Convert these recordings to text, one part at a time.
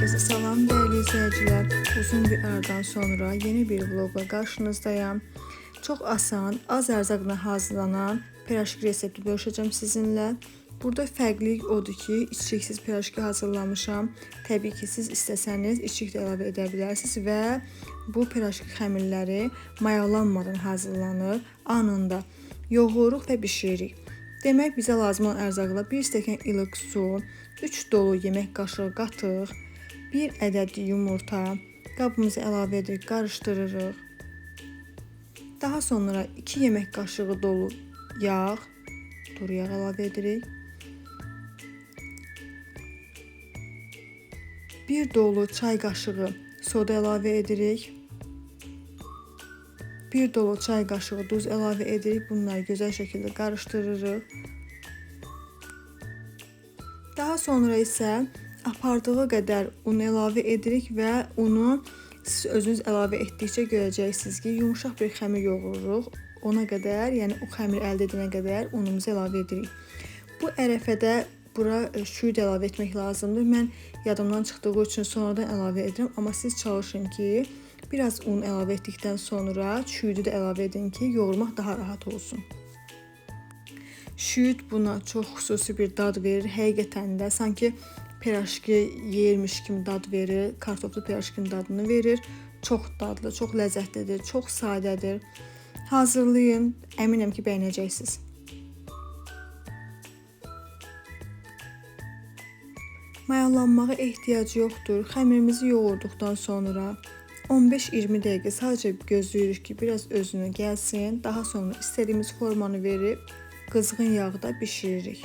Herkese salam değerli izleyiciler. Uzun bir aradan sonra yeni bir vlogla karşınızdayım. Çok asan, az ərzaqla hazırlanan piraşki resepti bölüşeceğim sizinle. Burada fərqlilik odur ki, içliksiz piraşki hazırlamışam. Təbii ki, siz istəsəniz içlik də əlavə edə bilərsiniz və bu piraşki xəmirləri mayalanmadan hazırlanır. Anında yoğururuq və bişiririk. Demək, bizə lazım olan ərzaqla 1 stəkan ilıq su, 3 dolu yemək qaşığı qatıq, 1 ədəd yumurta, qabımıza əlavə edirik, qarışdırırıq. Daha sonra 2 yemək qaşığı dolu yağ, duru yağ əlavə edirik. 1 dolu çay qaşığı soda əlavə edirik. 1 dolu çay qaşığı duz əlavə edirik. Bunları gözəl şəkildə qarışdırırıq. Daha sonra isə apardığı qədər un əlavə edirik və unu siz özünüz əlavə etdikcə görəcəksiniz ki, yumuşaq bir xəmir yoğururuq. Ona qədər, yəni o xəmir əldə edənə qədər unumuzu əlavə edirik. Bu ərəfədə bura şüyüd əlavə etmək lazımdır. Mən yadımdan çıxdığı üçün sonradan əlavə edirəm, amma siz çalışın ki, biraz un əlavə etdikdən sonra şüyüdü də əlavə edin ki, yoğurmaq daha rahat olsun. Şüyüd buna çox xüsusi bir dad verir. Həqiqətən də sanki piraşki yeyirmiş kimi dad verir. Kartoflu piraşkinin dadını verir. Çox dadlı, çox ləzzətlidir, çox sadədir. Hazırlayın, əminəm ki, bəyənəcəksiniz. Mayalanmağa ehtiyac yoxdur. Xəmirimizi yoğurduqdan sonra 15-20 dəqiqə sadəcə gözləyirik ki, biraz özünə gəlsin. Daha sonra istədiyimiz formanı verib qızğın yağda bişiririk.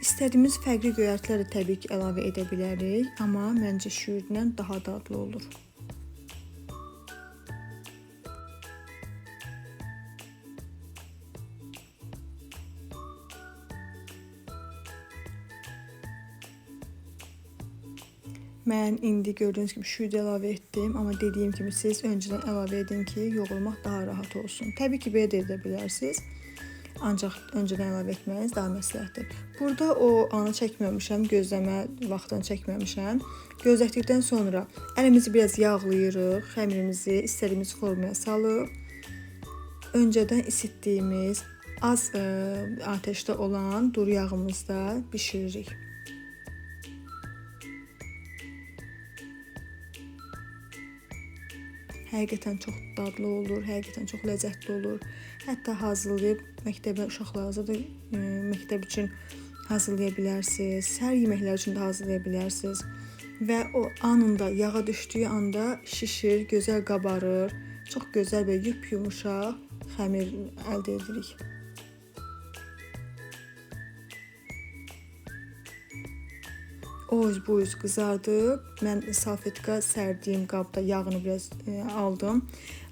İstədiyimiz fərqli göyərtilər də təbii ki, əlavə edə bilərik, amma məncə şüyüdlə daha dadlı olur. Mən indi gördüyünüz kimi şüyüd əlavə etdim, amma dediyim kimi siz öncədən əlavə edin ki, yoğurmaq daha rahat olsun. Təbii ki, belə də edə bilərsiniz, ancaq öncədən əlavə etməyiniz daha məsləhətdir. Burada o anı çəkməmişəm, gözləmə vaxtını çəkməmişəm. Gözlətdikdən sonra əlimizi biraz yağlayırıq, xəmirimizi istədiyimiz formaya salıb, öncədən isitdiyimiz az ateşdə olan duru yağımızda bişiririk. Həqiqətən çox dadlı olur, həqiqətən çox ləzzətli olur. Hətta hazırlayıb məktəbə uşaqlarınıza da məktəb üçün hazırlaya bilərsiniz. Səhər yeməkləri üçün də hazırlaya bilərsiniz. Və o anında, yağa düşdüyü anda şişir, gözəl qabarır. Çox gözəl və yumuşaq xəmir əldə edirik. O üz bu üz qızardıb, mən salfetka sərdiyim qabda yağını biraz aldım.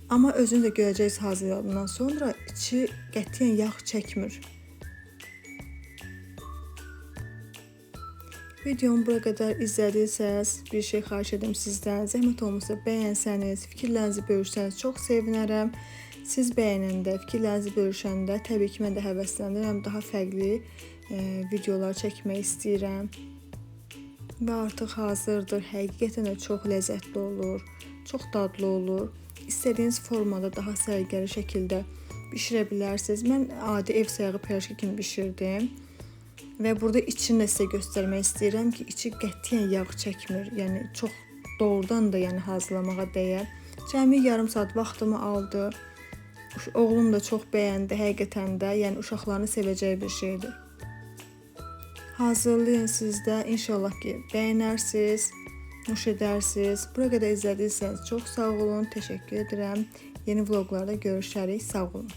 Amma özünüz də görəcəksiniz hazırladıqdan sonra içi qətiyyən yağ çəkmir. Videomu bura qədər izlədiysəz, bir şey xahiş edim sizdən. Zəhmət olmasa bəyənsəniz, fikirlərinizi bölüşsəniz çox sevinərəm. Siz bəyənəndə, fikirlərinizi bölüşəndə təbii ki, mən də həvəslənirəm, daha fərqli videolar çəkmək istəyirəm. Və artıq hazırdır. Həqiqətən də çox ləzzətli olur, çox dadlı olur. İstədiyiniz formada daha səliqəli şəkildə bişirə bilərsiniz. Mən adi ev sayağı piraşki kimi bişirdim. Və burada içini də sizə göstərmək istəyirəm ki, içi qətiyyən yağ çəkmir. Yəni çox doğrudan da hazırlamağa dəyər. Cəmi yarım saat vaxtımı aldı. Oğlum da çox bəyəndi həqiqətən də. Yəni uşaqlarını sevəcəyi bir şeydir. Hazırlayın siz də, inşallah ki, bəyənərsiniz, nuş edərsiniz. Bura qədər izlədiysəniz çox sağ olun, təşəkkür edirəm. Yeni vloglarda görüşərik, sağ olun.